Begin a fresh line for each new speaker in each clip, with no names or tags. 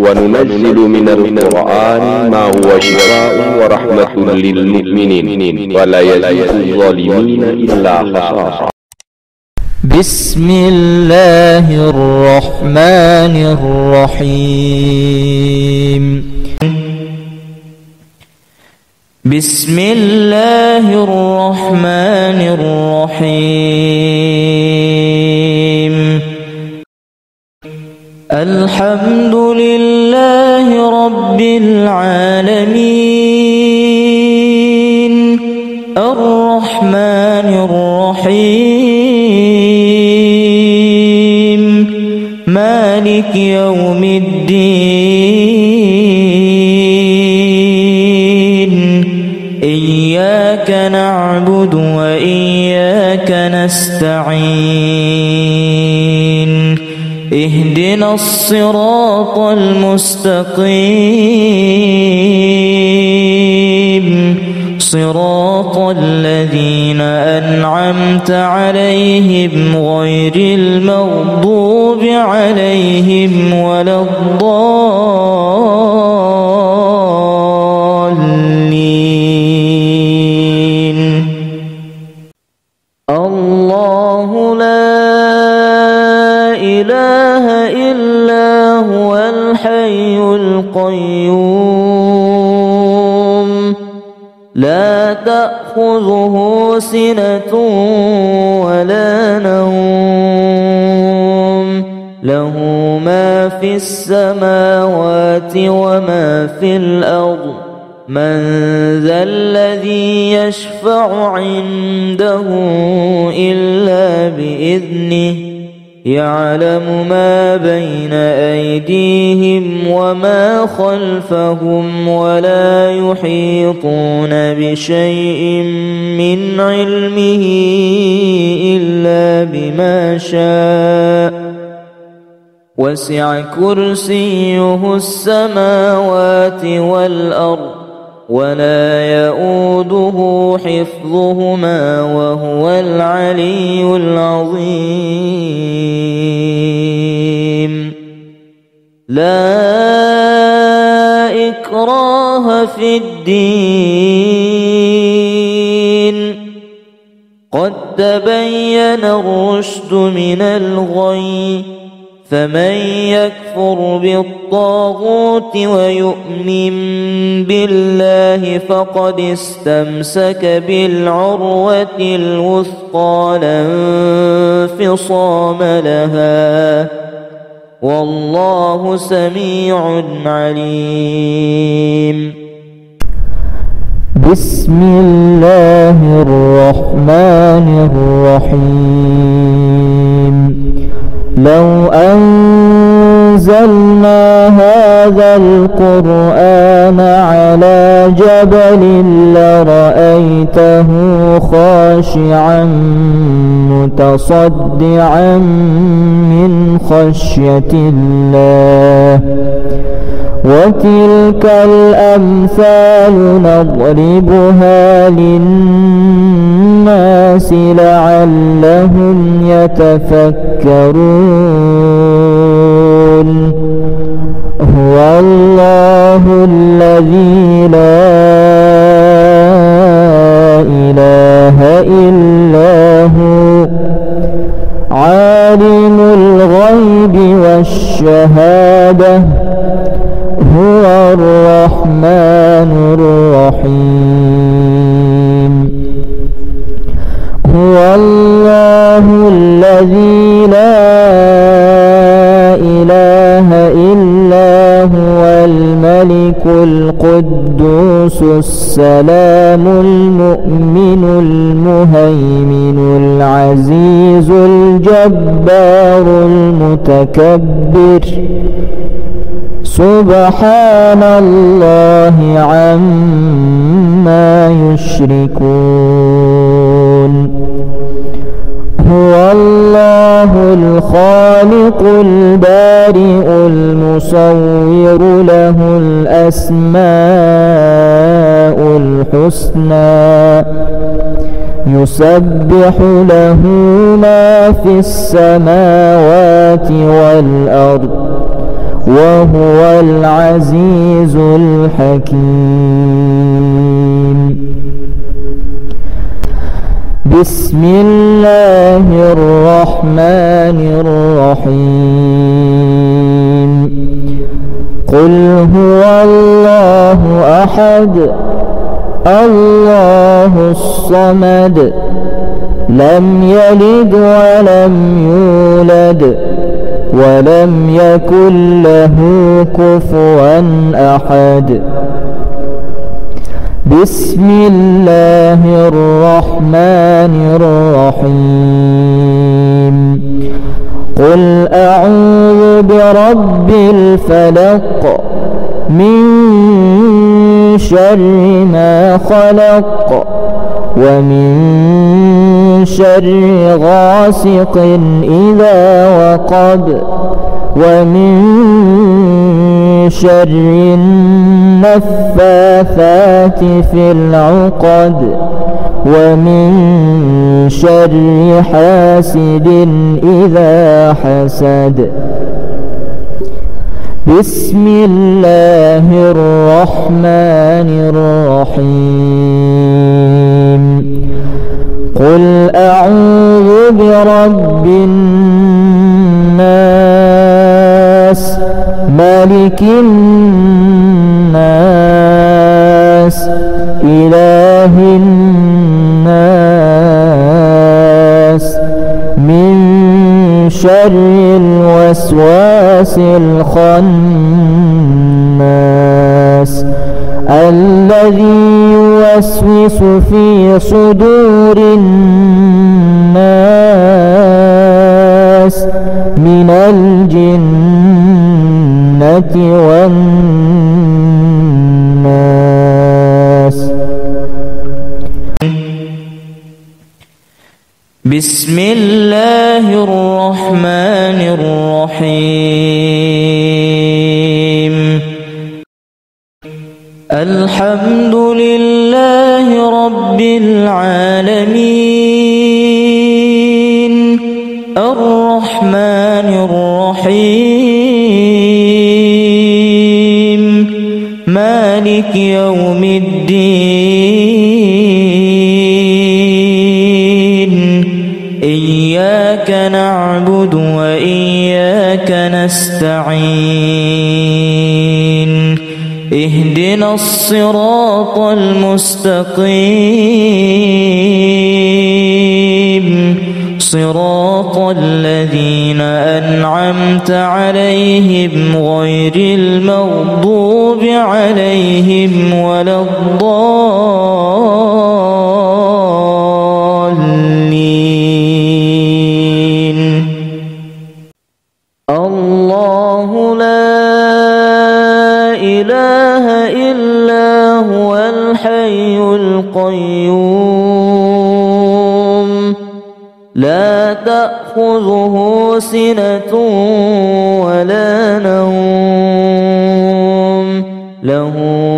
وننزل من القرآن ما هو شفاء ورحمة للمؤمنين ولا يزيد الظالمين إلا خسارا.
بسم الله الرحمن الرحيم. بسم الله الرحمن الرحيم. الحمد لله رب العالمين الرحمن الرحيم مالك يوم الدين. إياك نعبد وإياك نستعين. اهدنا الصراط المستقيم صراط الذين أنعمت عليهم غير المغضوب عليهم ولا الضالين. الله لا إله إلا هو الحي القيوم لا تأخذه سنة ولا نوم له ما في السماوات وما في الأرض. من ذا الذي يشفع عنده إلا بإذنه. يعلم ما بين أيديهم وما خلفهم ولا يحيطون بشيء من علمه إلا بما شاء. وسع كرسيه السماوات والأرض ولا يؤوده حفظهما وهو العلي العظيم. لا إكراه في الدين قد تبين الرشد من الغي. فمن يكفر بالطاغوت ويؤمن بالله فقد استمسك بالعروة الوثقى لا انفصام لها والله سميع عليم. بسم الله الرحمن الرحيم. لو أنزلنا هذا القرآن على جبل لرأيته خاشعا متصدعا من خشية الله. وتلك الأمثال نضربها للناس لعلهم يتفكرون. هو الله الذي لا إله إلا هو عالم الغيب والشهادة هو الرحمن الرحيم. هو الله الذي لا إله إلا هو الملك القدوس السلام المؤمن المهيمن العزيز الجبار المتكبر. سبحان الله عما يشركون. هو الله الخالق البارئ المصور له الأسماء الحسنى. يسبح له ما في السماوات والأرض وهو العزيز الحكيم. بسم الله الرحمن الرحيم. قل هو الله أحد الله الصمد لم يلد ولم يولد ولم يكن له كفوا أحد. بسم الله الرحمن الرحيم. قل أعوذ برب الفلق من شر ما خلق ومن شر غاسق إذا وقب ومن شر النفاثات في العقد ومن شر حاسد إذا حسد. بسم الله الرحمن الرحيم. قل أعوذ برب الناس ملك الناس إله الناس من شر الوسواس الخناس الذي يوسوس في صدور الناس من الجنة والناس.
بسم الله الرحمن الرحيم. الحمد لله رب العالمين الرحمن الرحيم مالك يوم الدين. إياك نعبد وإياك نستعين. اهدنا الصراط المستقيم صراط الذين أنعمت عليهم غير المغضوب عليهم ولا الضالين. الله لا إله إلا هو الحي القيوم لا تأخذه سنة ولا نوم له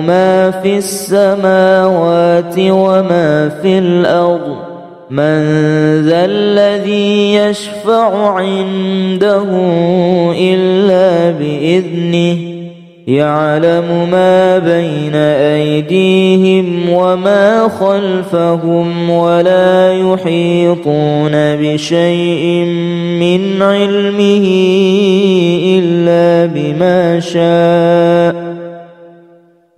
ما في السماوات وما في الأرض. من ذا الذي يشفع عنده إلا بإذنه يعلم ما بين أيديهم وما خلفهم ولا يحيطون بشيء من علمه إلا بما شاء.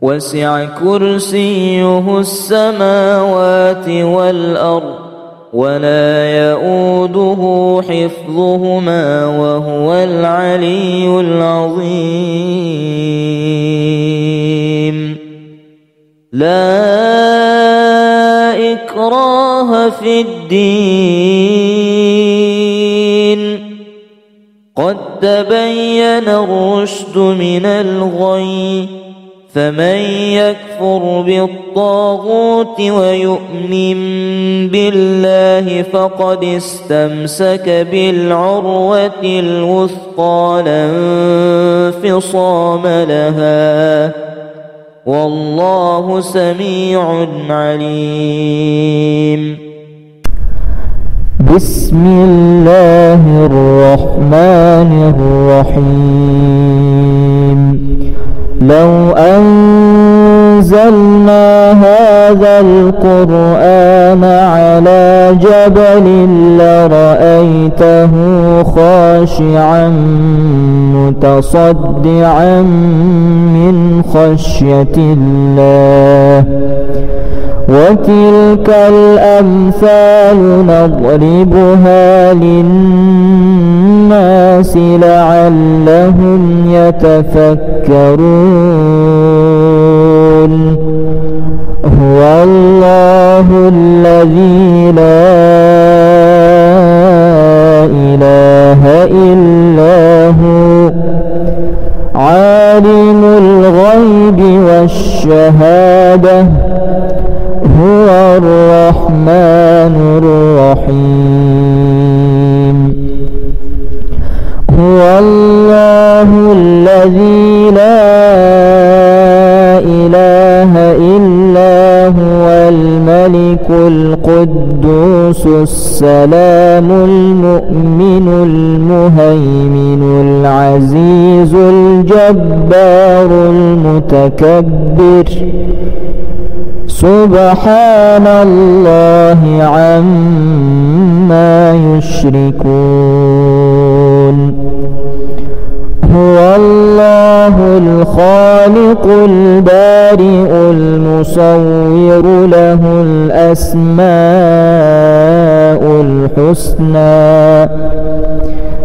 وسع كرسيه السماوات والأرض ولا يؤوده حفظهما وهو العلي العظيم. لا إكراه في الدين قد تبين الرشد من الغي. فمن يكفر بالطاغوت ويؤمن بالله فقد استمسك بالعروة الوثقى لا انفصام لها والله سميع عليم.
بسم الله الرحمن الرحيم لو أنزلنا هذا القرآن على جبل لرأيته خاشعا متصدعا من خشية الله وتلك الأمثال نضربها للناس لعلهم يتفكرون هو الله الذي لا إله إلا هو عالم الغيب والشهادة هو الرحمن الرحيم هو الله الذي لا إله إلا هو الملك القدوس السلام المؤمن المهيمن العزيز الجبار المتكبر سبحان الله عما يشركون هو الله الخالق البارئ المصور له الأسماء الحسنى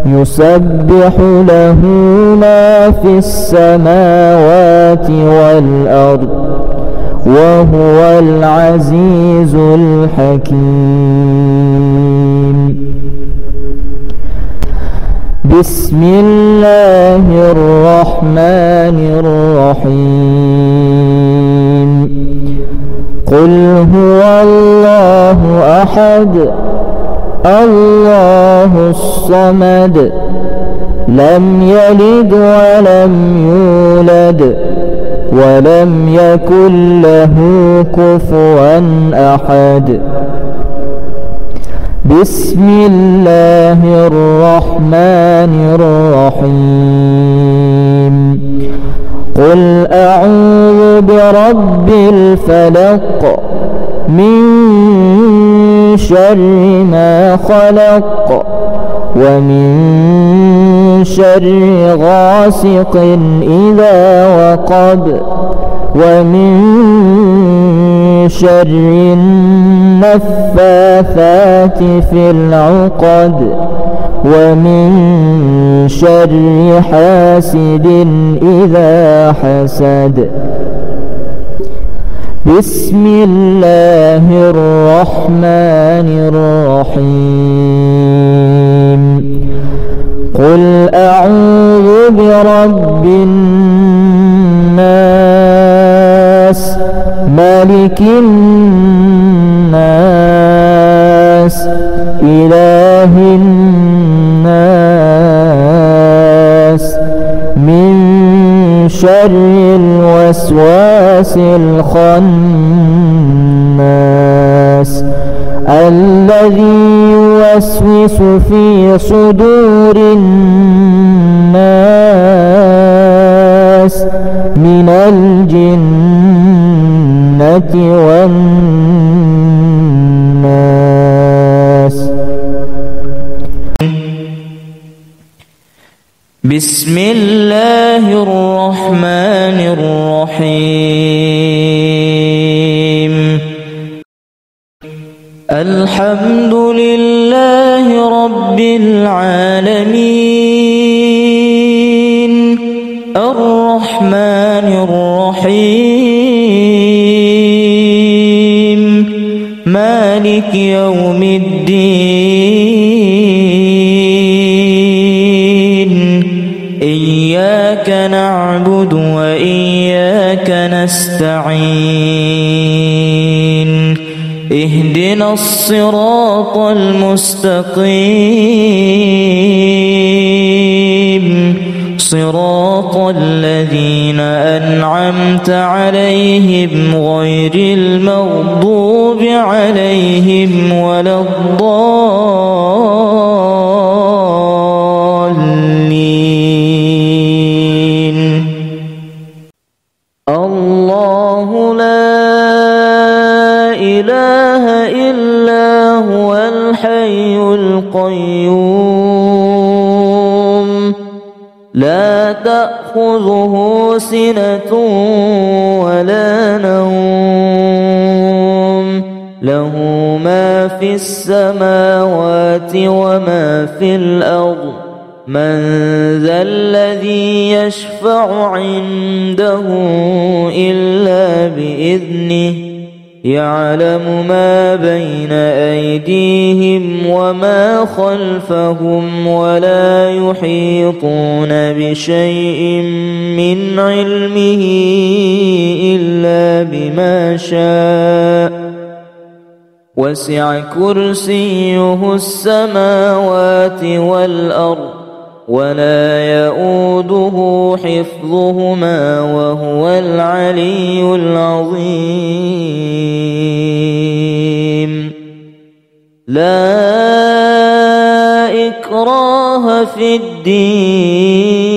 يسبح له ما في السماوات والأرض وهو العزيز الحكيم بسم الله الرحمن الرحيم قل هو الله أحد الله الصمد لم يلد ولم يولد ولم يكن له كفوا أحد بسم الله الرحمن الرحيم قل أعوذ برب الفلق من شر ما خلق ومن شر غاسق إذا وقب ومن شر النفاثات في العقد ومن شر حاسد إذا حسد بسم الله الرحمن الرحيم قل أعوذ برب الناس ملك الناس إله الناس من شر الوسواس الخناس الذي يوسوس في صدور الناس من الجنة والناس
بسم الله الرحمن الرحيم الحمد لله رب العالمين الرحمن الرحيم مالك يوم الدين إياك نعبد وإياك نستعين اهدنا الصراط المستقيم صراط الذين أنعمت عليهم غير المغضوب عليهم ولا الضالين. الله لا إله إلا هو الحي القيوم لا تأخذه سنة ولا نوم له ما في السماوات وما في الأرض من ذا الذي يشفع عنده إلا بإذنه يعلم ما بين أيديهم وما خلفهم ولا يحيطون بشيء من علمه إلا بما شاء وسع كرسيه السماوات والأرض ولا يؤوده حفظهما وهو العلي العظيم. لا إكراه في الدين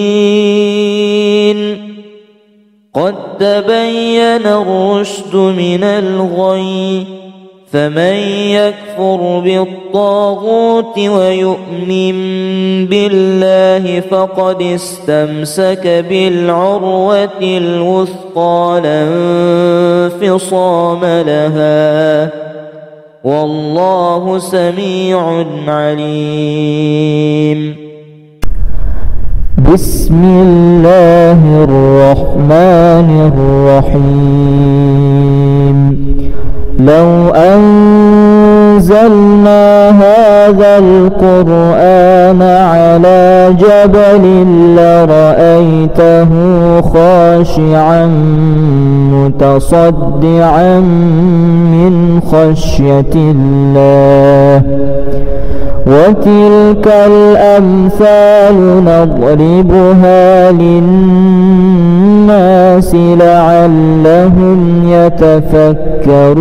قد تبين الرشد من الغي فمن يكفر بالطاغوت ويؤمن بالله فقد استمسك بالعروة الوثقى لا انفصام لها والله سميع عليم.
بسم الله الرحمن الرحيم. لو أنزلنا هذا القرآن على جبل لرأيته خاشعا متصدعا من خشية الله وتلك الأمثال نضربها للناس لعلهم يتفكرون.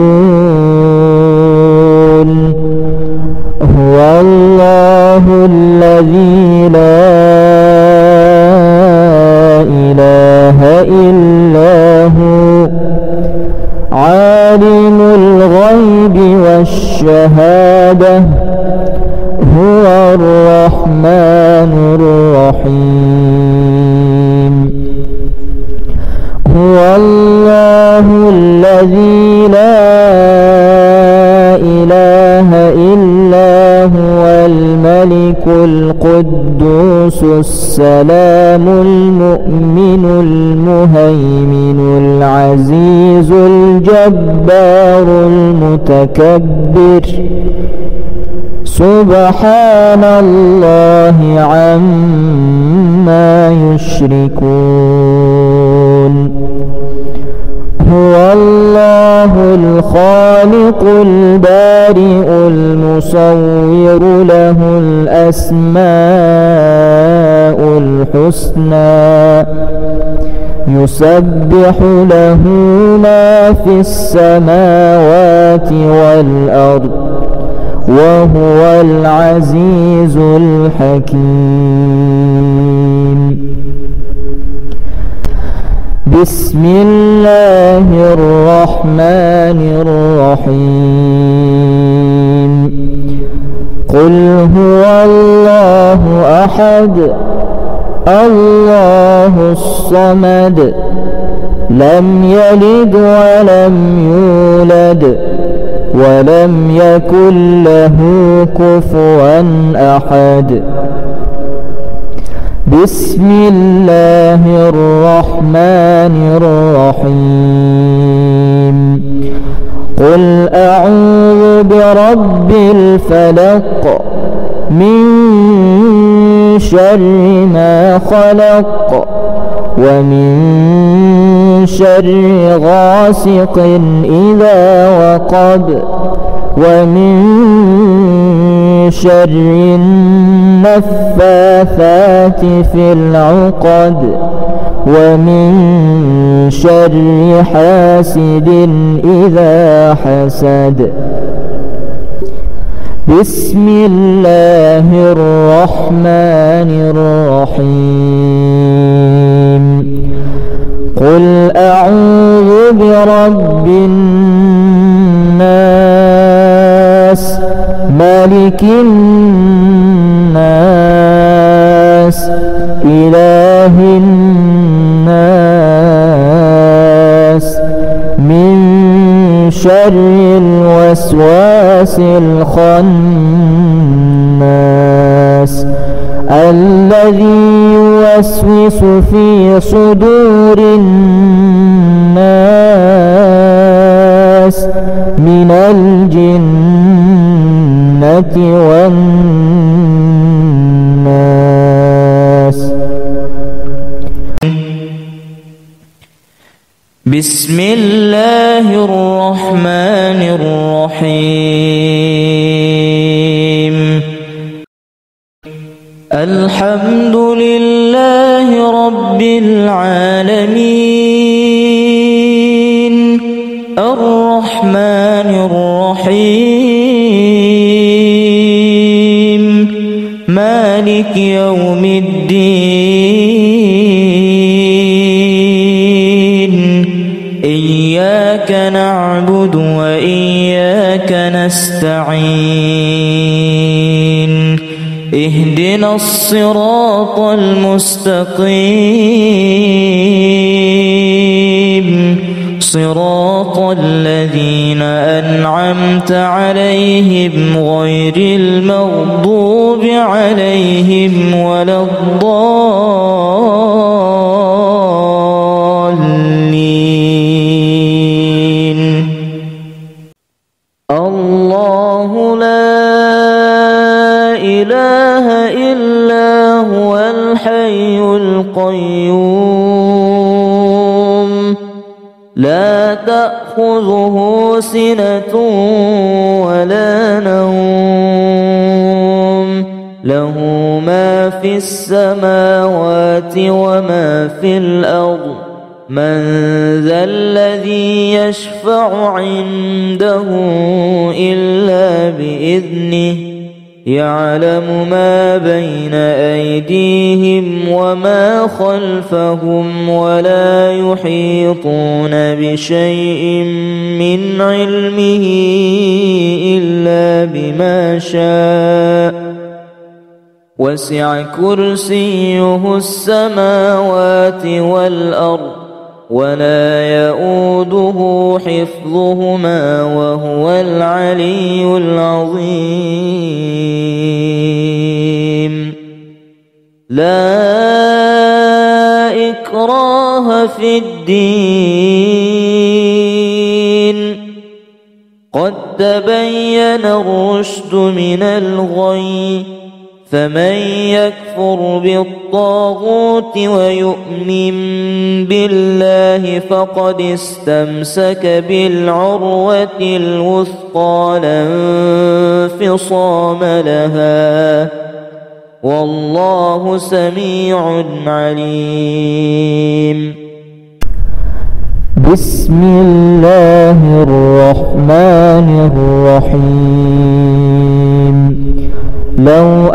هو الله الذي لا إله إلا هو عالم الغيب والشهادة هو الرحمن الرحيم. هو الله الذي لا إله إلا هو الملك القدوس السلام المؤمن المهيمن العزيز الجبار المتكبر سبحان الله عما يشركون. هو الله الخالق البارئ المصور له الأسماء الحسنى يسبح له ما في السماوات والأرض وهو العزيز الحكيم. بسم الله الرحمن الرحيم. قل هو الله أحد الله الصمد لم يلد ولم يولد ولم يكن له كفوا أحد. بسم الله الرحمن الرحيم. قل أعوذ برب الفلق من شر ما خلق ومن شر غاسق إذا وقب ومن شر النفاثات في العقد ومن شر حاسد إذا حسد. بسم الله الرحمن الرحيم. قل أعوذ برب الناس ملك الناس إله الناس من شر الوسواس الخناس الذي يوسوس في صدور الناس من الجنة والناس.
بسم الله الرحمن الرحيم. الحمد لله رب العالمين الرحمن الرحيم مالك يوم الدين. إياك نعبد وإياك نستعين. اهدنا الصراط المستقيم صراط الذين أنعمت عليهم غير المغضوب عليهم ولا الضالين. الله لا إله إلا هو الحي القيوم لا تأخذه سنة ولا نوم له ما في السماوات وما في الأرض. من ذا الذي يشفع عنده إلا بإذنه. يعلم ما بين أيديهم وما خلفهم ولا يحيطون بشيء من علمه إلا بما شاء. وسع كرسيه السماوات والأرض ولا يؤوده حفظهما وهو العلي العظيم. لا إكراه في الدين قد تبين الرشد من الغي. فمن يكفر بالطاغوت ويؤمن بالله فقد استمسك بالعروة الوثقى لا انفصام لها والله سميع عليم.
بسم الله الرحمن الرحيم. لو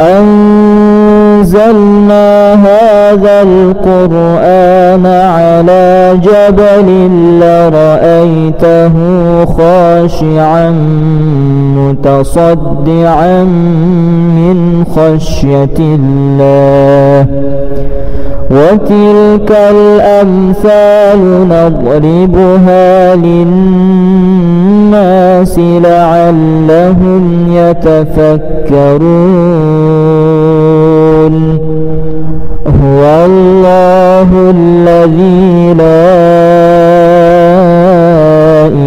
أنزلنا هذا القرآن على جبل لرأيته خاشعا متصدعا من خشية الله. وتلك الأمثال نضربها للناس لعلهم يتفكرون. هو الله الذي لا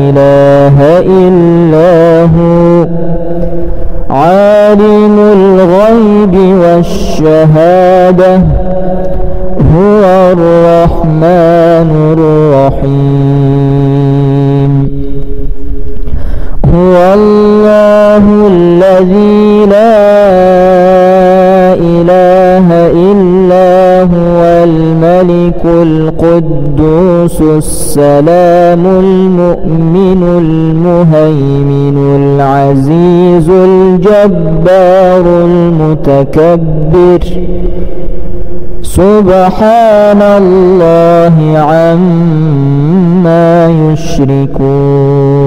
إله إلا هو عالم الغيب والشهادة هو الرحمن الرحيم. هو الله الذي لا القدوس السلام المؤمن المهيمن العزيز الجبار المتكبر سبحان الله عما يشركون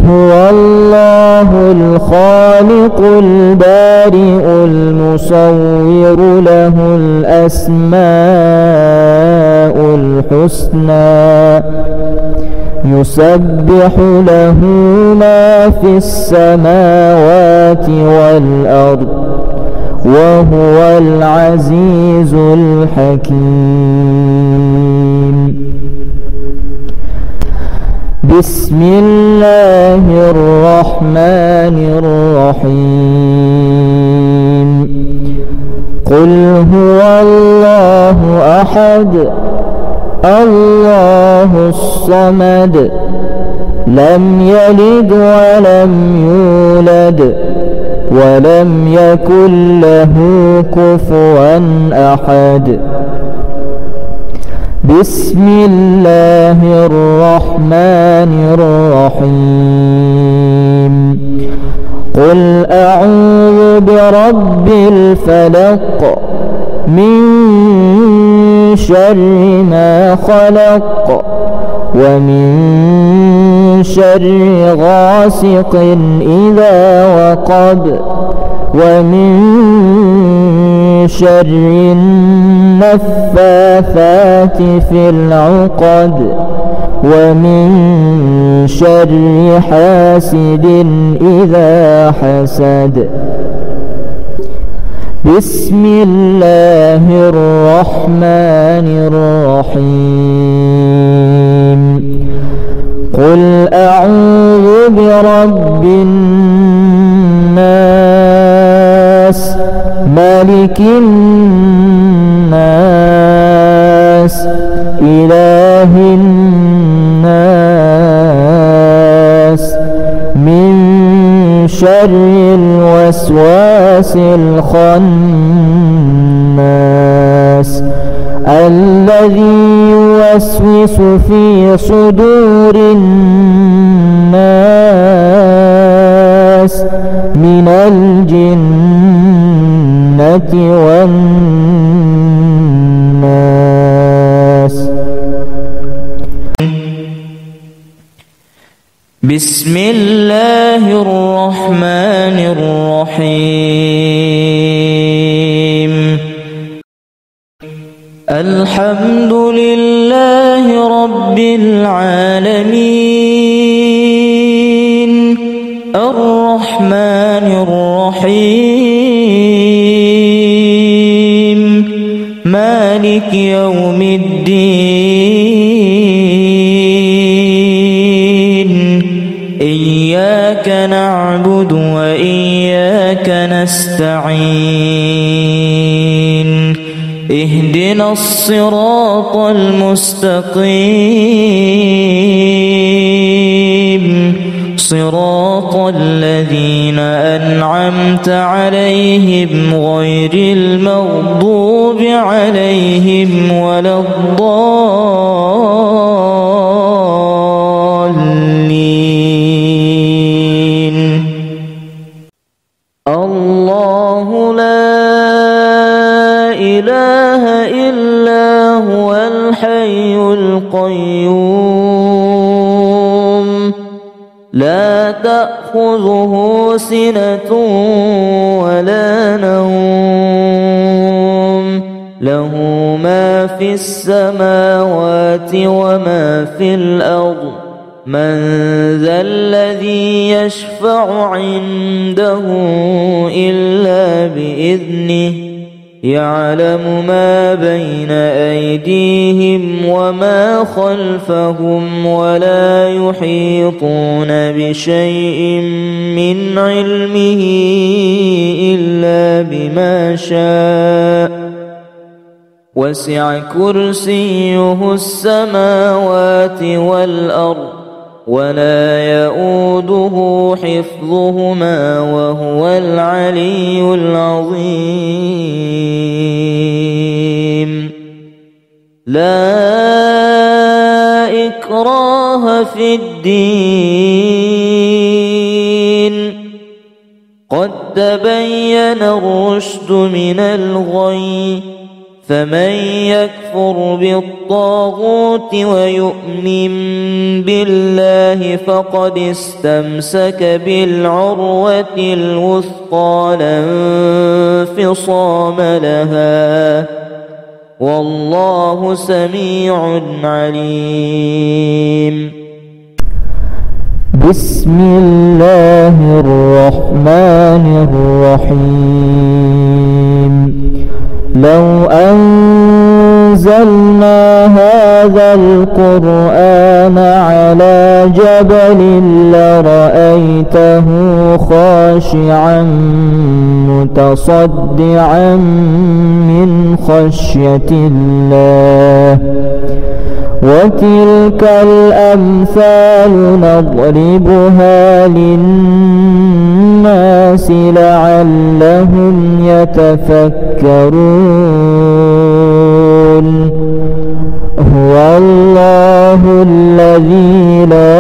هو الله الخالق البارئ المصور له الأسماء الحسنى يسبح له ما في السماوات والأرض وهو العزيز الحكيم بسم الله الرحمن الرحيم قل هو الله أحد الله الصمد لم يلد ولم يولد ولم يكن له كفوا أحد بسم الله الرحمن الرحيم قل أعوذ برب الفلق من شر ما خلق ومن شر غاسق إذا وقب ومن شر النفاثات في العقد ومن شر حاسد إذا حسد بسم الله الرحمن الرحيم قل أعوذ برب الناس ملك الناس إله الناس من شر الوسواس الخناس الذي يوسوس في صدور الناس من الجنة والناس
بسم الله الرحمن الرحيم الحمد لله رب العالمين الرحمن الرحيم مالك يوم الدين إياك نعبد وإياك نستعين اهدنا الصراط المستقيم صراط الذين أنعمت عليهم غير المغضوب عليهم ولا الضالين الله لا إله إلا هو الحي القيوم لا تأخذه سنة ولا نوم له ما في السماوات وما في الأرض من ذا الذي يشفع عنده إلا بإذنه يعلم ما بين أيديهم وما خلفهم ولا يحيطون بشيء من علمه إلا بما شاء وسع كرسيه السماوات والأرض ولا يؤوده حفظهما وهو العلي العظيم لا إكراه في الدين قد تبين الرشد من الغي فمن يكفر بالطاغوت ويؤمن بالله فقد استمسك بالعروة الوثقى لا انفصام لها والله سميع عليم.
بسم الله الرحمن الرحيم. لو أنزلنا هذا القرآن على جبل لرأيته خاشعا متصدعا من خشية الله وتلك الأمثال نضربها للناس لعلهم يتفكرون. هو الله الذي لا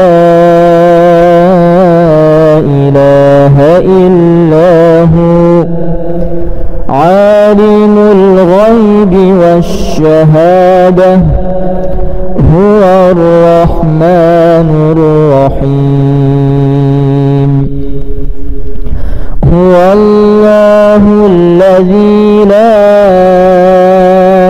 إله إلا هو عالم الغيب والشهادة هو الرحمن الرحيم. هو الله الذي لا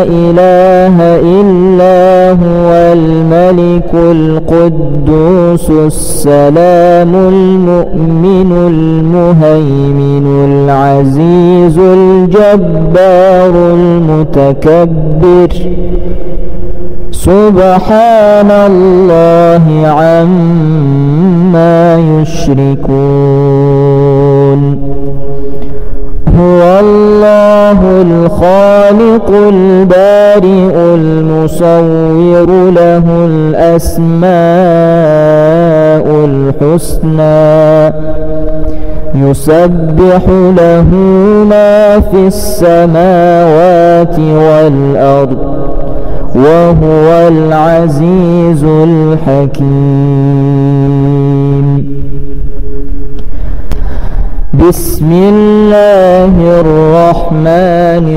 إله إلا هو الملك القدوس السلام المؤمن المهيمن العزيز الجبار المتكبر سبحان الله عما يشركون. هو الله الخالق البارئ المصور له الأسماء الحسنى يسبح له ما في السماوات والأرض وهو العزيز الحكيم. بسم الله الرحمن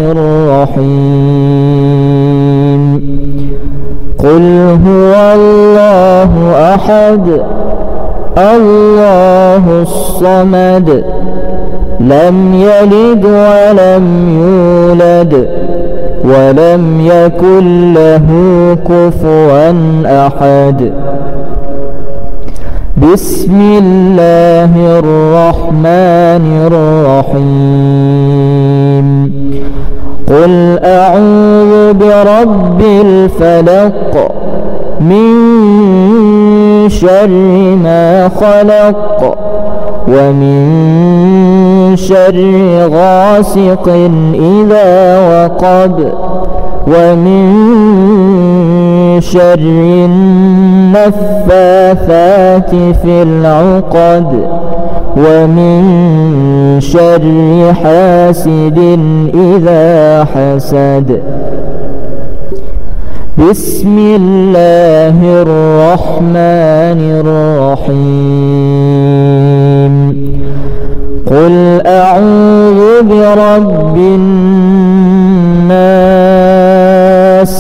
الرحيم. قل هو الله أحد الله الصمد لم يلد ولم يولد ولم يكن له كفوا أحد. بسم الله الرحمن الرحيم. قل أعوذ برب الفلق من شر ما خلق ومن شر غاسق إذا وقب ومن شر النفاثات في العقد ومن شر حاسد إذا حسد. بسم الله الرحمن الرحيم. قل أعوذ برب الناس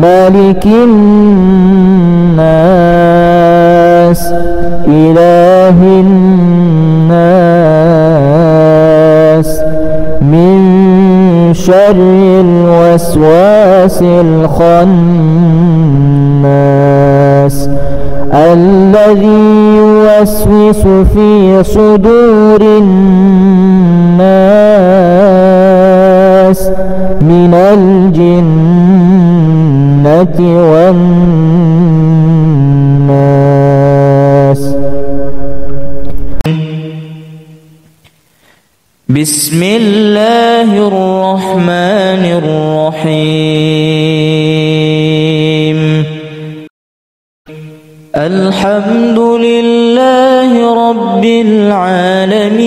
ملك الناس إله الناس من شر الوسواس الخناس الذي يوسوس في صدور الناس من الجنة والناس.
بسم الله الرحمن الرحيم. الحمد لله رب العالمين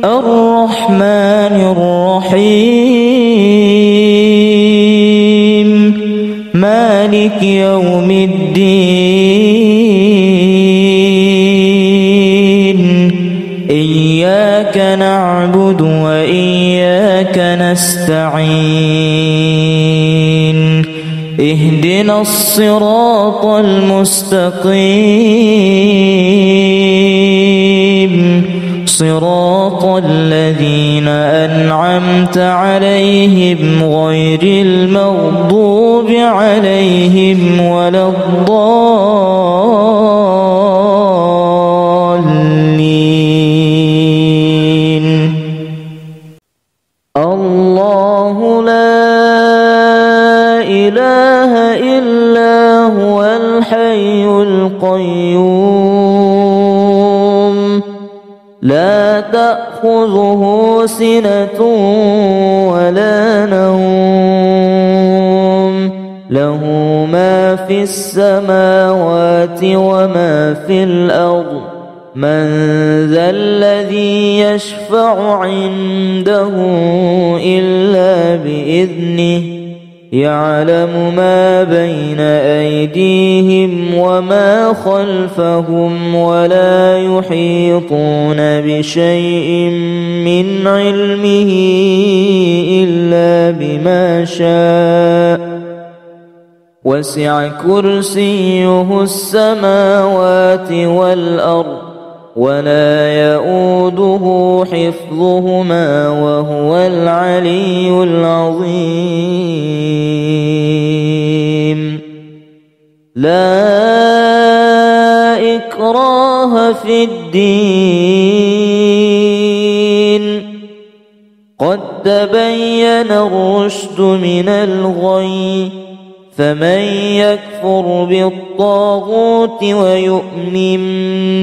الرحمن الرحيم مالك يوم الدين إياك نعبد وإياك نستعين اهدنا الصراط المستقيم صراط الذين أنعمت عليهم غير المغضوب عليهم ولا الضالين. الله لا إله إلا هو الحي القيوم لا تأخذه سنة ولا نوم له ما في السماوات وما في الأرض من ذا الذي يشفع عنده إلا بإذنه يعلم ما بين أيديهم وما خلفهم ولا يحيطون بشيء من علمه إلا بما شاء وسع كرسيه السماوات والأرض ولا يؤوده حفظهما وهو العلي العظيم. لا إكراه في الدين قد تبين الرشد من الغي فمن يكفر بالطاغوت ويؤمن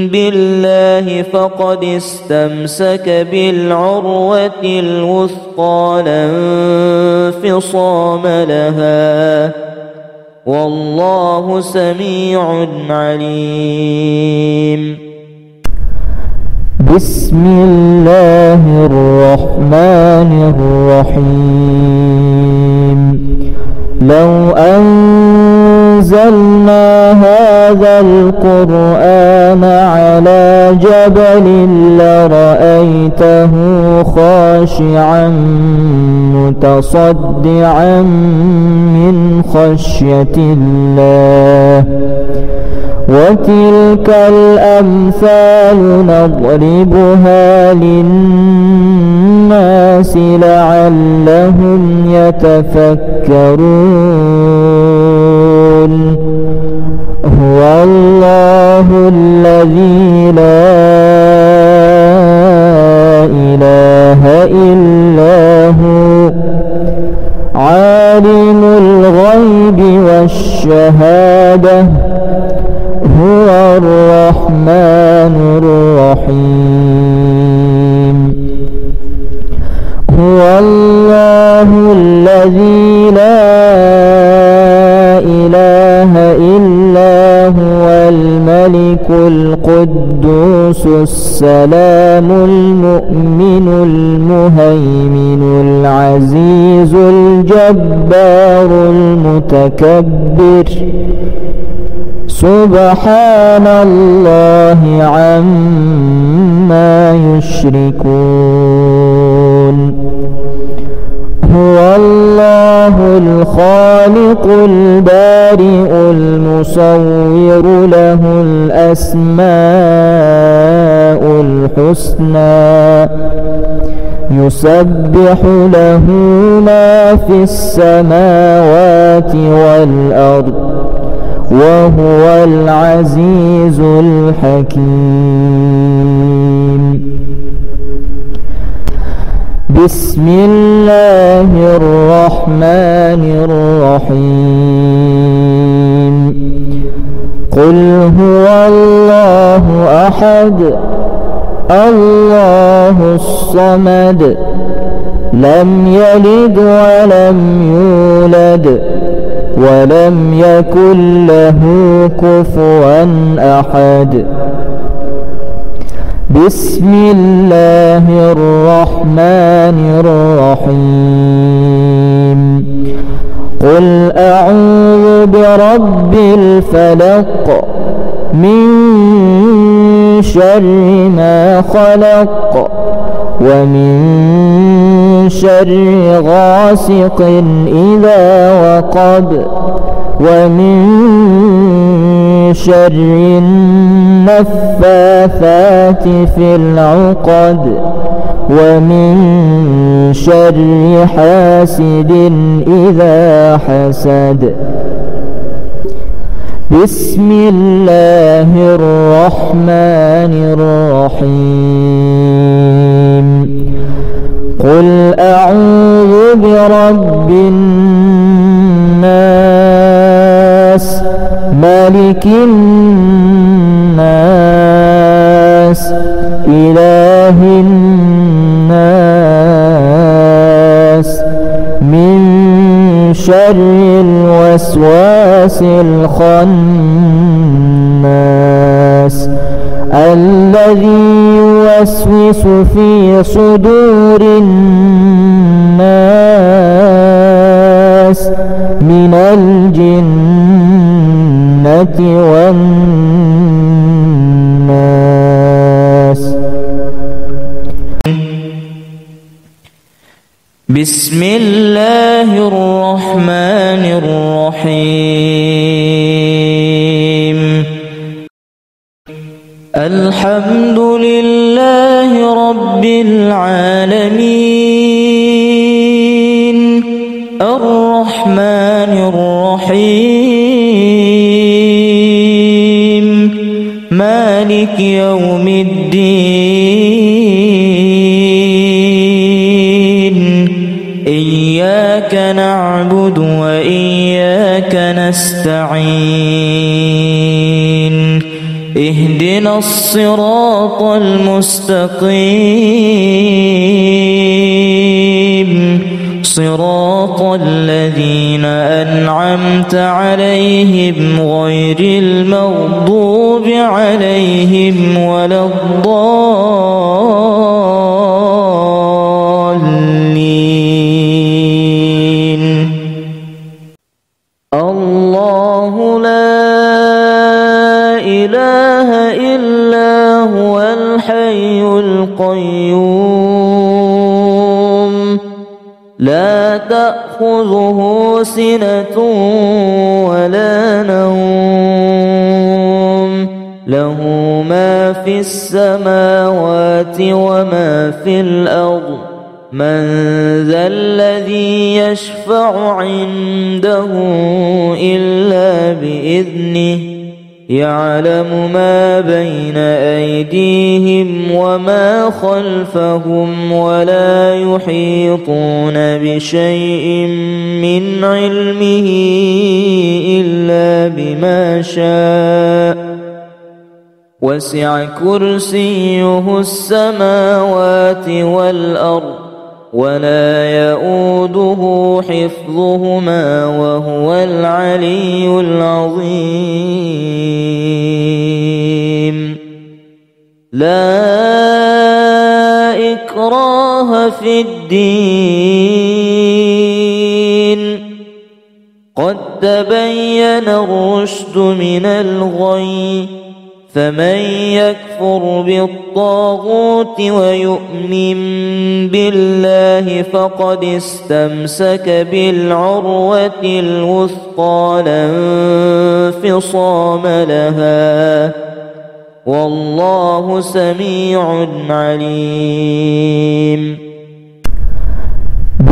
بالله فقد استمسك بالعروة الوثقى لا انفصام لها والله سميع عليم.
بسم الله الرحمن الرحيم. لو أنزلنا هذا القرآن على جبل لرأيته خاشعا متصدعا من خشية الله وتلك الأمثال نضربها للناس لعلهم يتفكرون. هو الله الذي لا إله إلا هو عالم الغيب والشهادة هو الرحمن الرحيم. هو الله الذي لا إله إلا هو الملك القدوس السلام المؤمن المهيمن العزيز الجبار المتكبر سبحان الله عما يشركون. هو الله الخالق البارئ المصور له الأسماء الحسنى يسبح له ما في السماوات والأرض وهو العزيز الحكيم. بسم الله الرحمن الرحيم. قل هو الله أحد الله الصمد لم يلد ولم يولد ولم يكن له كفوا أحد. بسم الله الرحمن الرحيم. قل أعوذ برب الفلق من شر ما خلق ومن شر غاسق إذا وقب ومن شر النفاثات في العقد ومن شر حاسد إذا حسد. بسم الله الرحمن الرحيم. قل أعوذ برب الناس ملك الناس إله الناس من شر الوسواس الخناس الذي يوسوس في صدور الناس من الجنة والناس.
بسم الله الرحمن الرحيم. الحمد لله رب العالمين الرحمن الرحيم مالك يوم الدين إياك نعبد وإياك نستعين اهدنا الصراط المستقيم صراط الذين أنعمت عليهم غير المغضوب عليهم ولا الضالين. الله لا إله إلا هو الحي القيوم لا تأخذه سنة ولا نوم له ما في السماوات وما في الأرض من ذا الذي يشفع عنده إلا بإذنه يعلم ما بين أيديهم وما خلفهم ولا يحيطون بشيء من علمه إلا بما شاء وسع كرسيه السماوات والأرض ولا يؤوده حفظهما وهو العلي العظيم. لا إكراه في الدين قد تبين الرشد من الغي فمن يكفر بالطاغوت ويؤمن بالله فقد استمسك بالعروة الوثقى لا انفصام لها والله سميع عليم.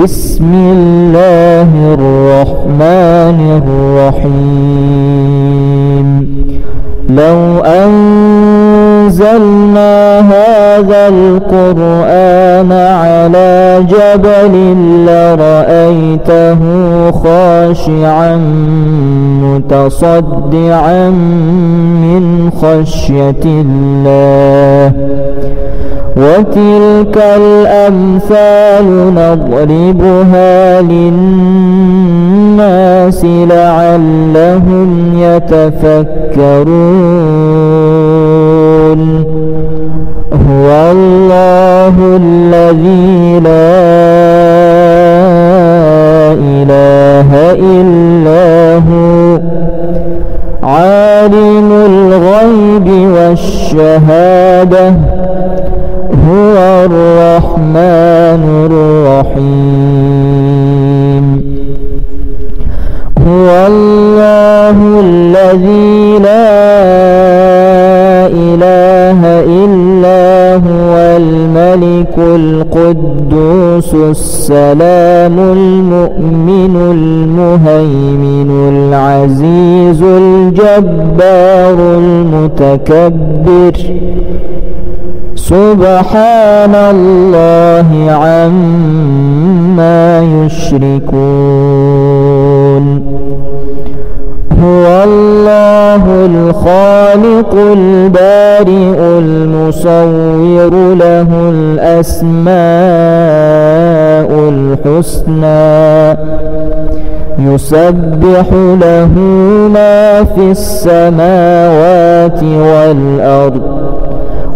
بسم الله الرحمن الرحيم. لو أنزلنا هذا القرآن على جبل لرأيته خاشعا متصدعا من خشية الله وتلك الأمثال نضربها للناس لعلهم يتفكرون. هو الله الذي لا إله إلا هو عالم الغيب والشهادة هو الرحمن الرحيم هو الله الذي لا إله إلا هو الملك القدوس السلام المؤمن المهيمن العزيز الجبار المتكبر سبحان الله عما يشركون هو الله الخالق البارئ المصور له الأسماء الحسنى يسبح له ما في السماوات والأرض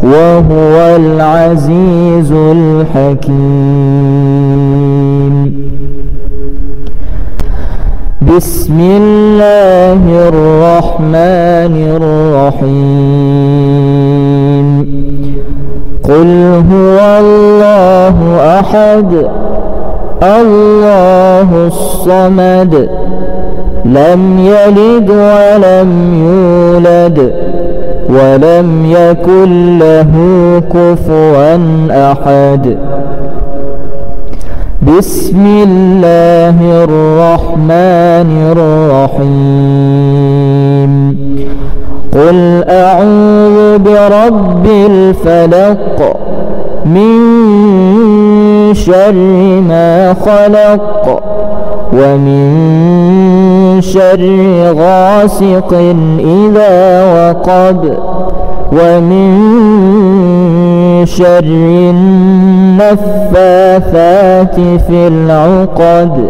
وهو العزيز الحكيم بسم الله الرحمن الرحيم قل هو الله أحد الله الصمد لم يلد ولم يولد ولم يكن له كفوا أحد بسم الله الرحمن الرحيم قل أعوذ برب الفلق من شر ما خلق ومن شر غاسق إذا وقب ومن شر النفاثات في العقد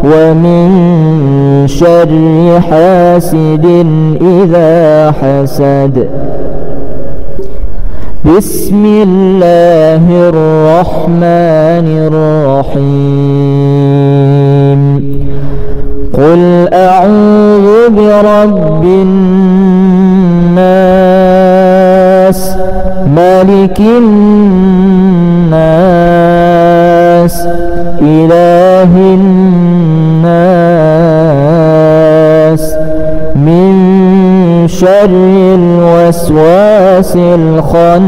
ومن شر حاسد إذا حسد بسم الله الرحمن الرحيم قل أعوذ برب الناس ملك الناس إله الناس من شر الوسواس الخناس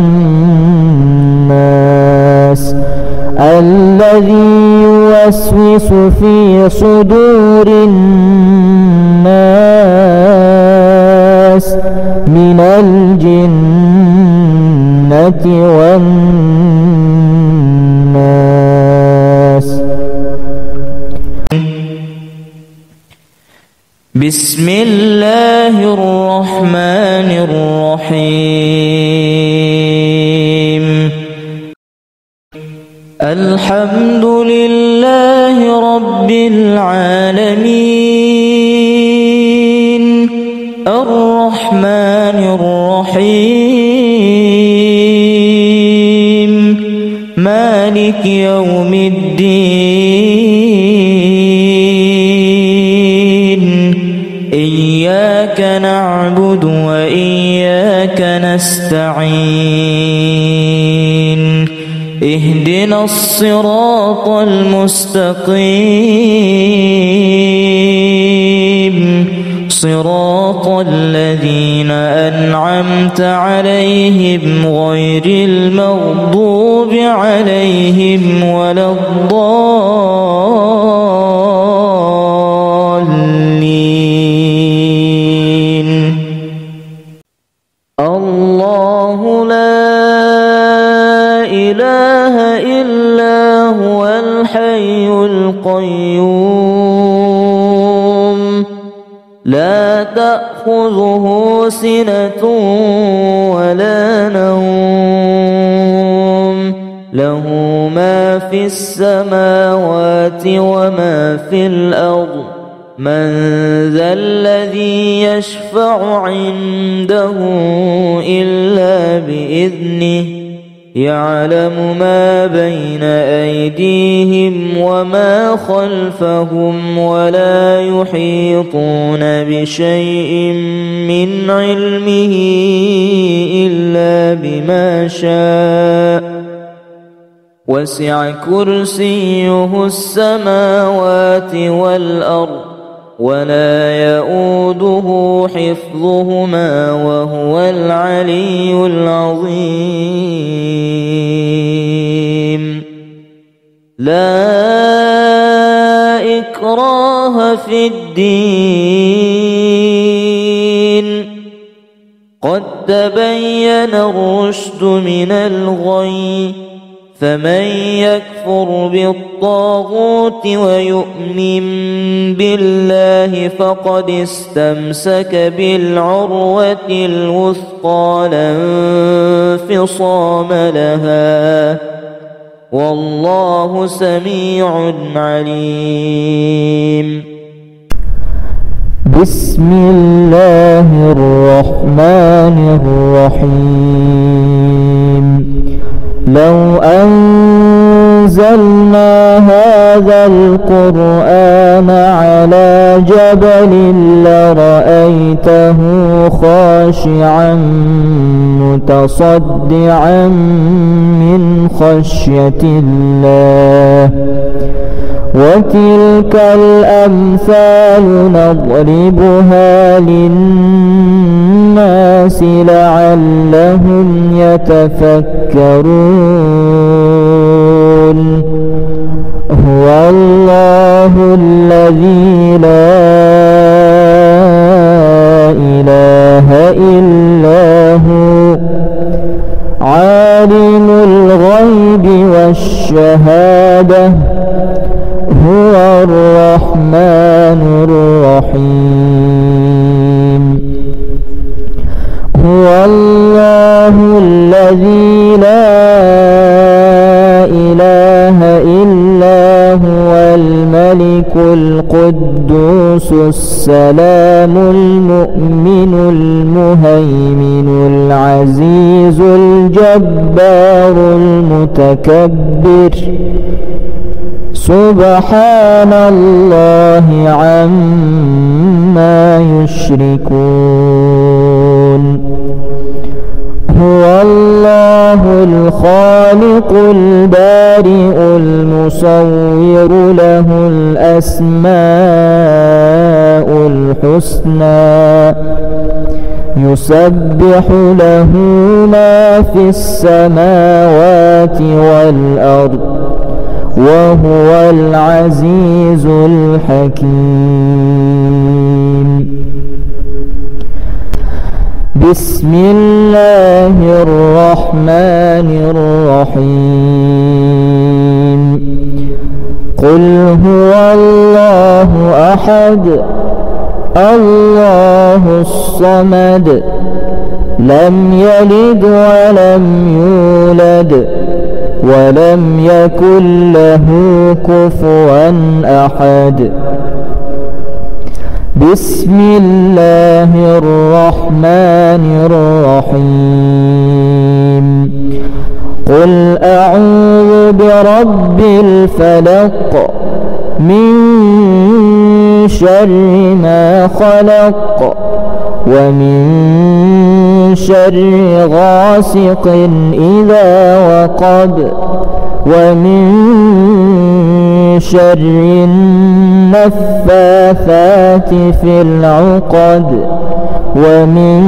الذي يوسوس في صدور الناس من الجنة والناس
بسم الله الرحمن الرحيم الحمد لله رب العالمين الرحمن الرحيم مالك يوم الدين إياك نعبد وإياك نستعين اهدنا الصراط المستقيم صراط الذين أنعمت عليهم غير المغضوب عليهم ولا الضالين الله لا إله إلا هو الحي القيوم لا تأخذه سنة ولا نوم له ما في السماوات وما في الأرض من ذا الذي يشفع عنده إلا بإذنه يعلم ما بين أيديهم وما خلفهم ولا يحيطون بشيء من علمه إلا بما شاء وسع كرسيه السماوات والأرض ولا يؤوده حفظهما وهو العلي العظيم. لا إكراه في الدين قد تبين الرشد من الغي فمن يكفر بالطاغوت ويؤمن بالله فقد استمسك بالعروة الوثقى لا انفصام لها والله سميع عليم.
بسم الله الرحمن الرحيم. لو أنزلنا هذا القرآن على جبل لرأيته خاشعا متصدعا من خشية الله وتلك الأمثال نضربها للناس لعلهم يتفكرون. هو الله الذي لا إله إلا هو عالم الغيب والشهادة هو الرحمن الرحيم. هو الله الذي لا إله إلا هو الملك القدوس السلام المؤمن المهيمن العزيز الجبار المتكبر سبحان الله عما يشركون. هو الله الخالق البارئ المصور له الأسماء الحسنى يسبح له ما في السماوات والأرض وهو العزيز الحكيم. بسم الله الرحمن الرحيم. قل هو الله أحد الله الصمد لم يلد ولم يولد ولم يكن له كفوا أحد. بسم الله الرحمن الرحيم. قل أعوذ برب الفلق من شر ما خلق ومن شر غاسق إذا وقب ومن شر النفاثات في العقد ومن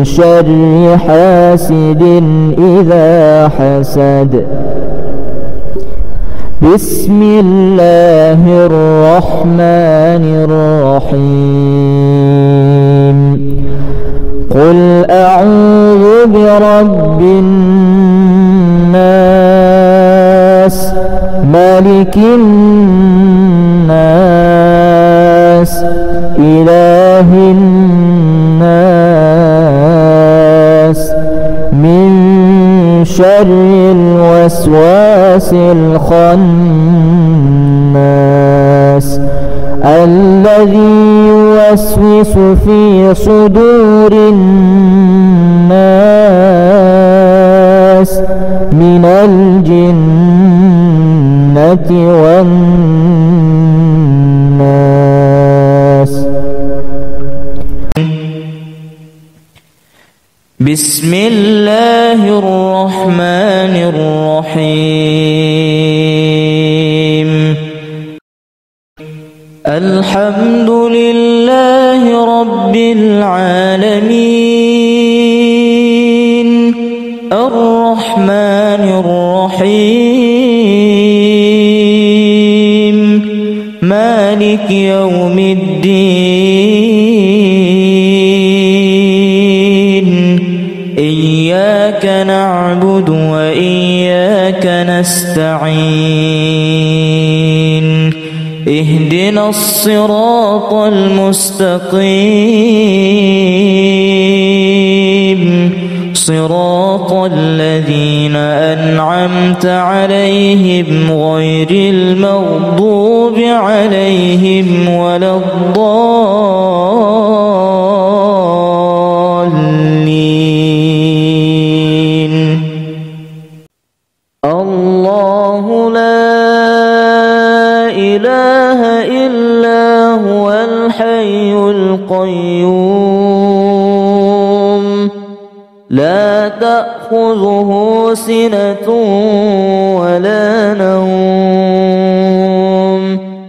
شر حاسد إذا حسد. بسم الله الرحمن الرحيم. قل أعوذ برب الناس ملك الناس إله الناس من شر الوسواس الخناس الذي يوسوس في صدور الناس
بسم الله الرحمن الرحيم الحمد لله رب العالمين الرحمن الرحيم مالك يوم الدين إياك نعبد وإياك نستعين اهدنا الصراط المستقيم صراط الذين أنعمت عليهم غير المغضوب عليهم ولا الضالين الله لا إله إلا هو الحي القيوم لا تأخذه سنة ولا نوم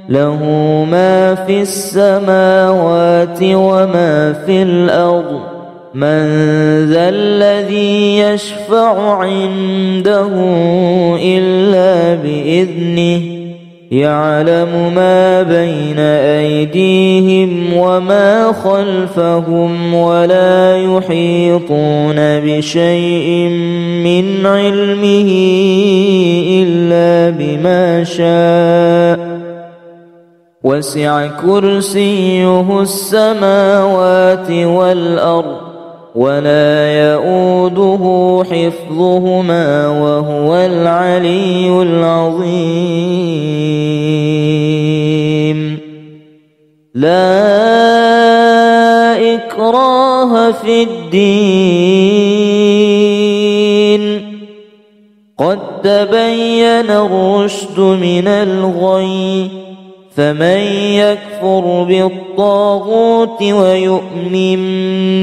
له ما في السماوات وما في الأرض من ذا الذي يشفع عنده إلا بإذنه يعلم ما بين أيديهم وما خلفهم ولا يحيطون بشيء من علمه إلا بما شاء وسع كرسيه السماوات والأرض ولا يؤوده حفظهما وهو العلي العظيم لا إكراه في الدين قد تبين الرشد من الغي فمن يكفر بالطاغوت ويؤمن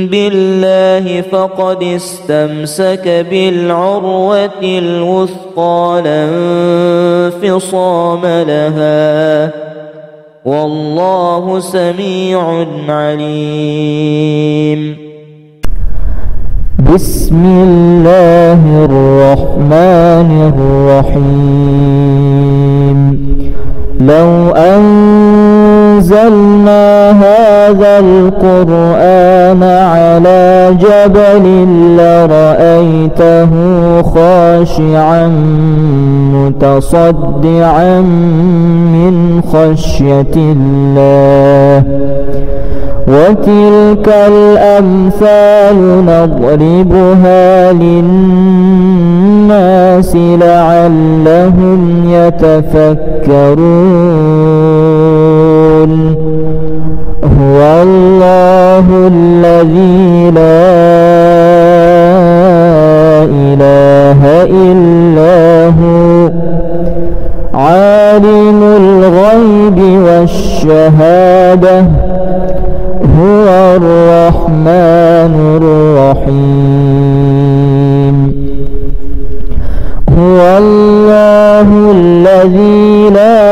بالله فقد استمسك بالعروة الوثقى لا انفصام لها والله سميع عليم
بسم الله الرحمن الرحيم لو أنزلنا هذا القرآن على جبل لرأيته خاشعا متصدعا من خشية الله وتلك الأمثال نضربها للناس لعلهم يتفكرون هو الله الذي لا إله إلا هو عالم الغيب والشهادة هو الرحمن الرحيم هو الله الذي لا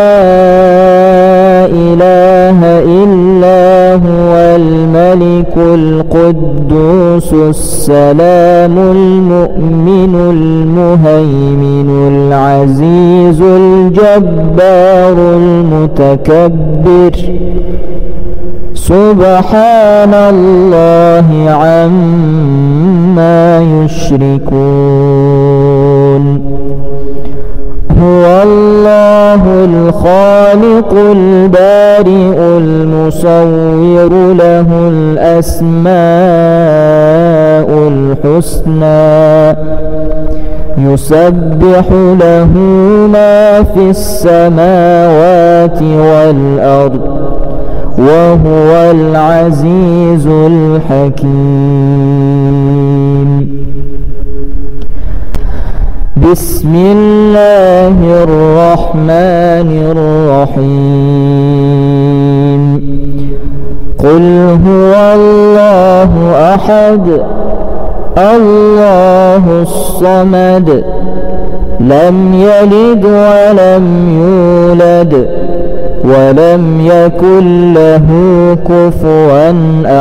إله إلا هو الملك القدوس السلام المؤمن المهيمن العزيز الجبار المتكبر سبحان الله عما يشركون هو الله الخالق البارئ المصور له الأسماء الحسنى يسبح له ما في السماوات والأرض وهو العزيز الحكيم بسم الله الرحمن الرحيم قل هو الله أحد الله الصمد لم يلد ولم يولد ولم يكن له كفوا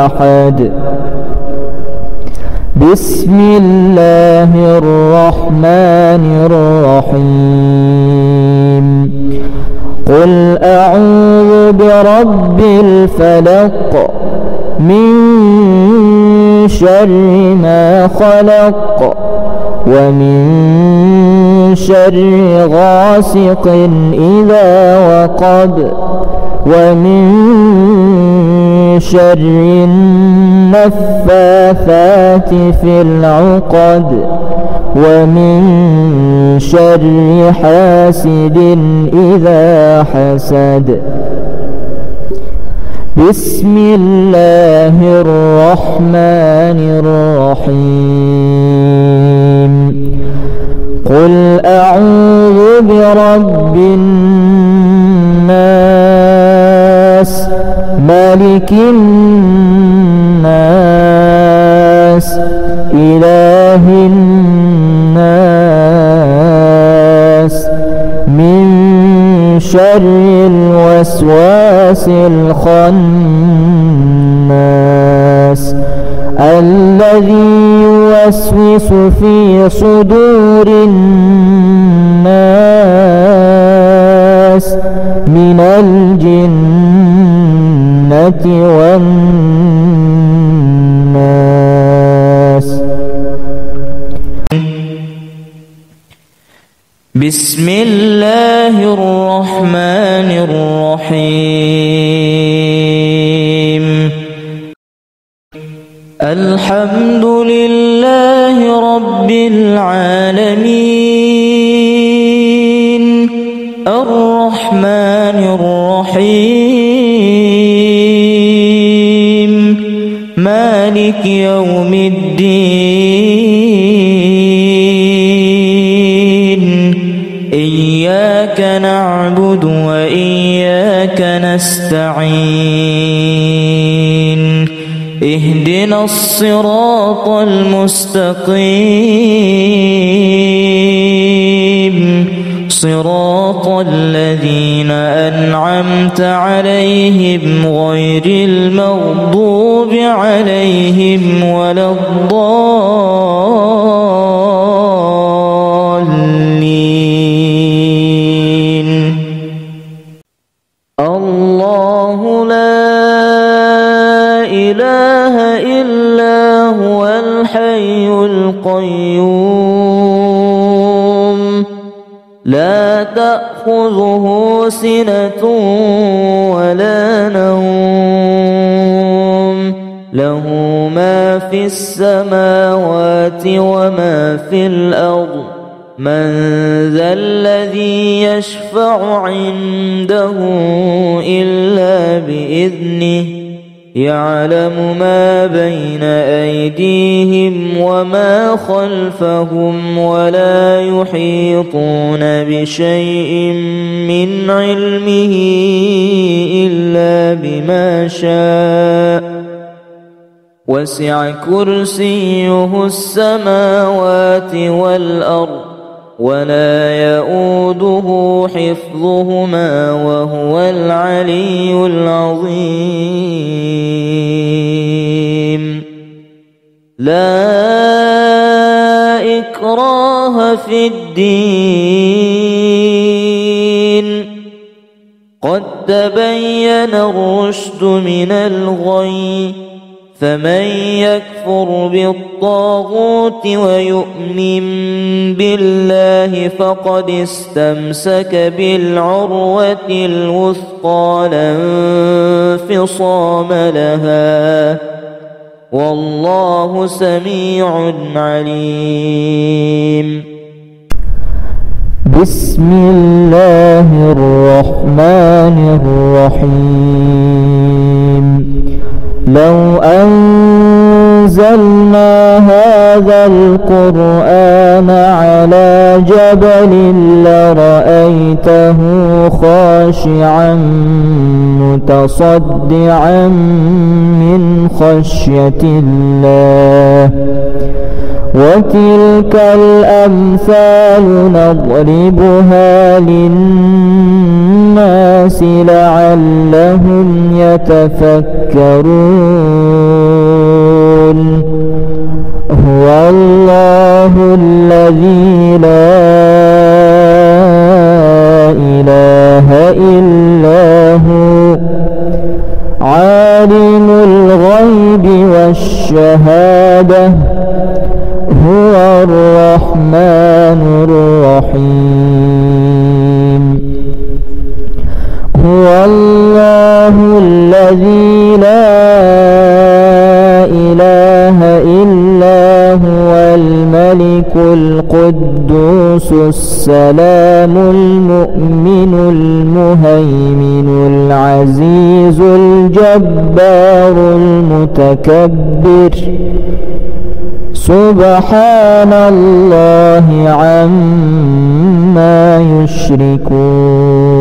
أحد. بسم الله الرحمن الرحيم. قل أعوذ برب الفلق من شر ما خلق ومن شر غاسق إذا وقب ومن شر النفاثات في العقد ومن شر حاسد إذا حسد. بسم الله الرحمن الرحيم. قل أعوذ برب الناس ملك الناس إله الناس من شر الوسواس الخناس الذي يوسوس في صدور الناس من الجنة والناس.
بسم الله الرحمن الرحيم. الحمد لله رب العالمين الرحمن الرحيم مالك يوم الدين. إياك نعبد وإياك نستعين. اهدنا الصراط المستقيم صراط الذين أنعمت عليهم غير المغضوب عليهم ولا الضالين. الله لا إله إلا هو الحي القيوم لا تأخذه سنة ولا نوم له ما في السماوات وما في الأرض. من ذا الذي يشفع عنده إلا بإذنه يعلم ما بين أيديهم وما خلفهم ولا يحيطون بشيء من علمه إلا بما شاء. وسع كرسيه السماوات والأرض ولا يؤوده حفظهما وهو العلي العظيم. لا إكراه في الدين قد تبين الرشد من الغي. فمن يكفر بالطاغوت ويؤمن بالله فقد استمسك بالعروة الوثقى لا انفصام لها والله سميع عليم.
بسم الله الرحمن الرحيم. لو أنزلنا هذا القرآن على جبل لرأيته خاشعا متصدعا من خشية الله وتلك الأمثال نضربها للناس لعلهم يتفكرون هو الله الذي لا إله إلا هو عالم الغيب والشهادة هو الرحمن الرحيم هو الله الذي لا إله إلا هو الملك القدوس السلام المؤمن المهيمن العزيز الجبار المتكبر سبحان الله عما يشركون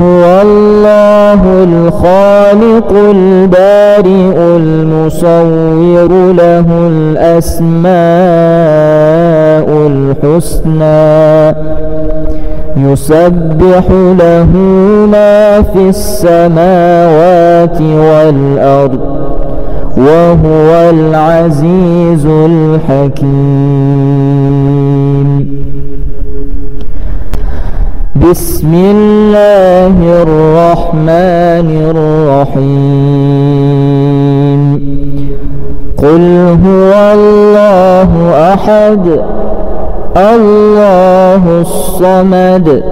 هو الله الخالق البارئ المصور له الأسماء الحسنى يسبح له ما في السماوات والأرض وهو العزيز الحكيم بسم الله الرحمن الرحيم قل هو الله أحد الله الصمد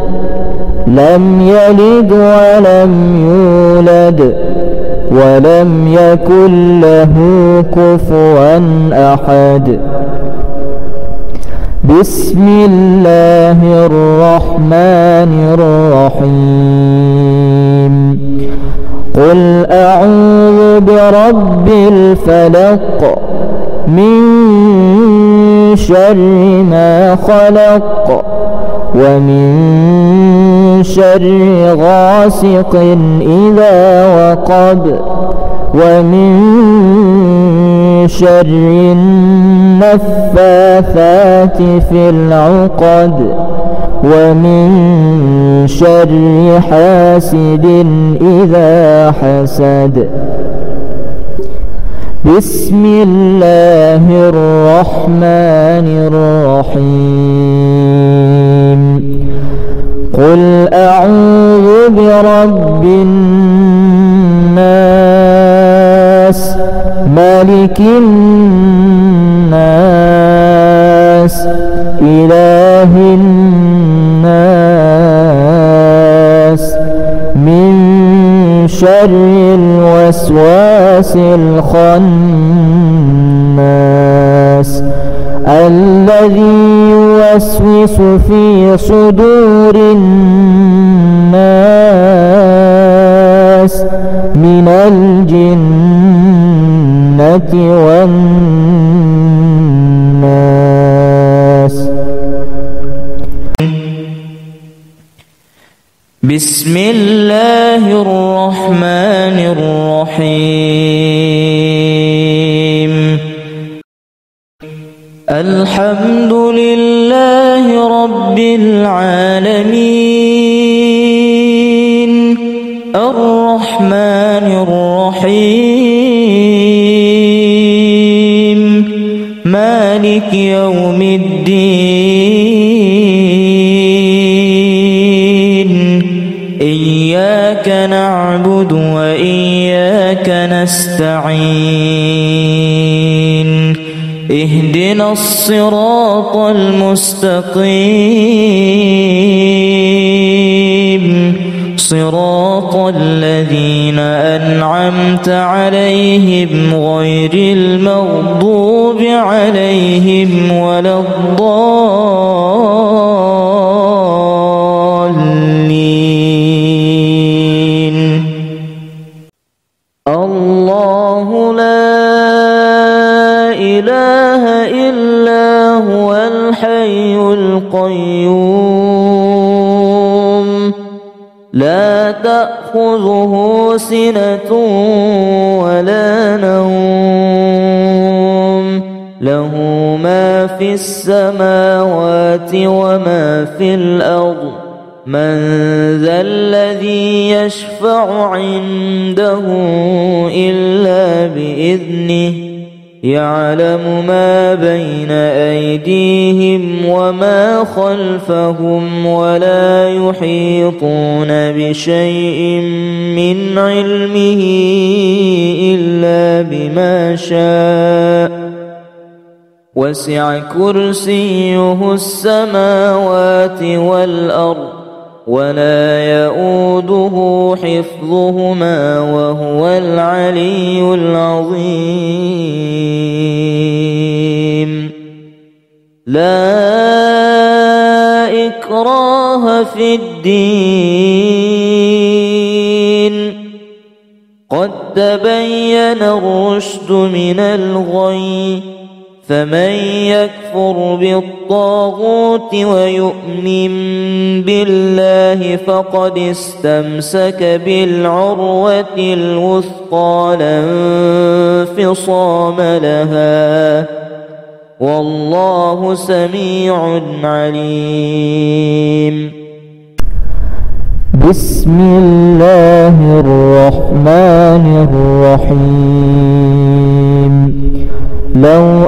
لم يلد ولم يولد ولم يكن له كفوا أحد بسم الله الرحمن الرحيم قل أعوذ برب الفلق من شر ما خلق ومن شر غاسق إذا وقب ومن شر النفاثات في العقد ومن شر حاسد إذا حسد بسم الله الرحمن الرحيم قل أعوذ برب الناس ملك الناس إله الناس من شر الوسواس الخناس الذي يوسوس في صدور الناس من الجنة والناس
بسم الله الرحمن الرحيم الحمد لله رب العالمين الرحمن الرحيم مالك يوم الدين إياك نعبد وإياك نستعين اهدنا الصراط المستقيم صراط الذين أنعمت عليهم غير المغضوب عليهم ولا الضالين الله لا إله إلا هو الحي القيوم لا تأخذه سنة ولا نوم له ما في السماوات وما في الأرض من ذا الذي يشفع عنده إلا بإذنه يعلم ما بين أيديهم وما خلفهم ولا يحيطون بشيء من علمه إلا بما شاء وسع كرسيه السماوات والأرض ولا يؤوده حفظهما وهو العلي العظيم لا إكراه في الدين قد تبين الرشد من الغي فمن يكفر بالطاغوت ويؤمن بالله فقد استمسك بالعروة الوثقى لا انفصام لها والله سميع عليم.
بسم الله الرحمن الرحيم. لو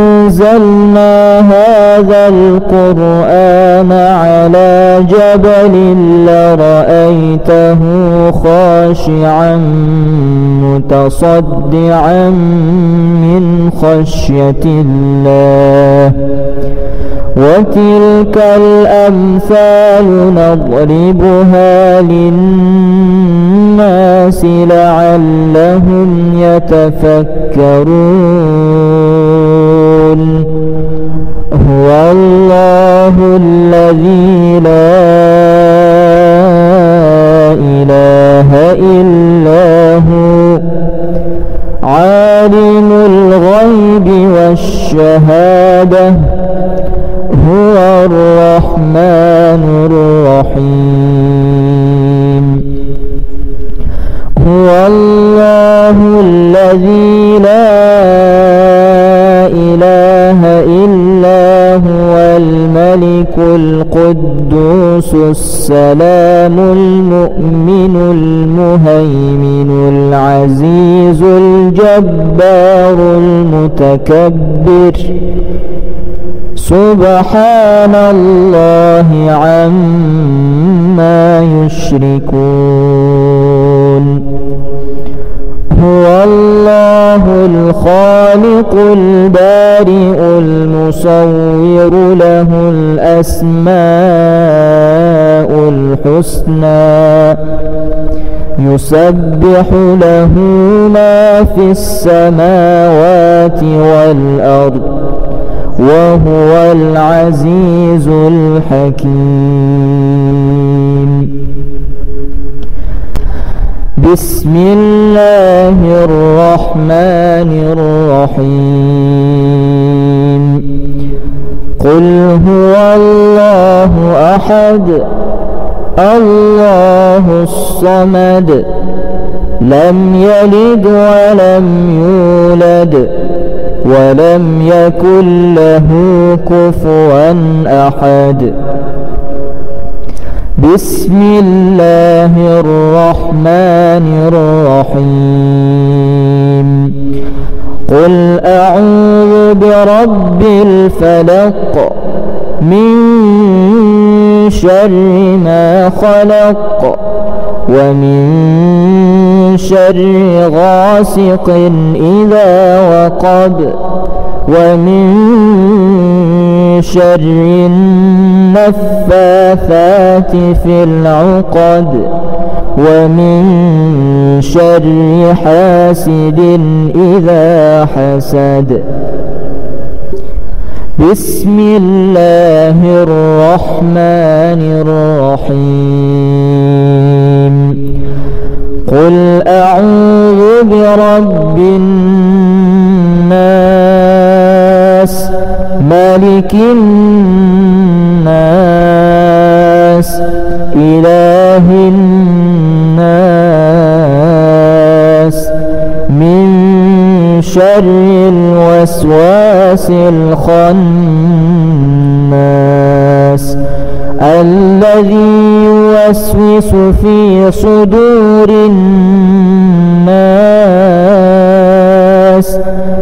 أنزلنا هذا القرآن على جبل لرأيته خاشعا متصدعا من خشية الله وتلك الأمثال نضربها للناس لعلهم يتفكرون. هو الله الذي لا إله إلا هو عالم الغيب والشهادة هو الرحمن الرحيم. هو الله الذي لا إله إلا هو الملك القدوس السلام المؤمن المهيمن العزيز الجبار المتكبر سبحان الله عما يشركون. هو الله الخالق البارئ المصور له الأسماء الحسنى يسبح له ما في السماوات والأرض وهو العزيز الحكيم. بسم الله الرحمن الرحيم. قل هو الله أحد الله الصمد لم يلد ولم يولد ولم يكن له كفوا أحد. بسم الله الرحمن الرحيم. قل أعوذ برب الفلق من شر ما خلق ومن شر غاسق إذا وقب ومن شر النفاثات في العقد ومن شر حاسد إذا حسد. بسم الله الرحمن الرحيم. قل أعوذ برب الناس ملك الناس إله الناس الوسواس الخناس الذي يوسوس في صدور الناس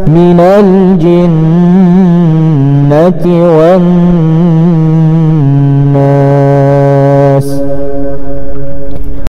من الجنة والناس.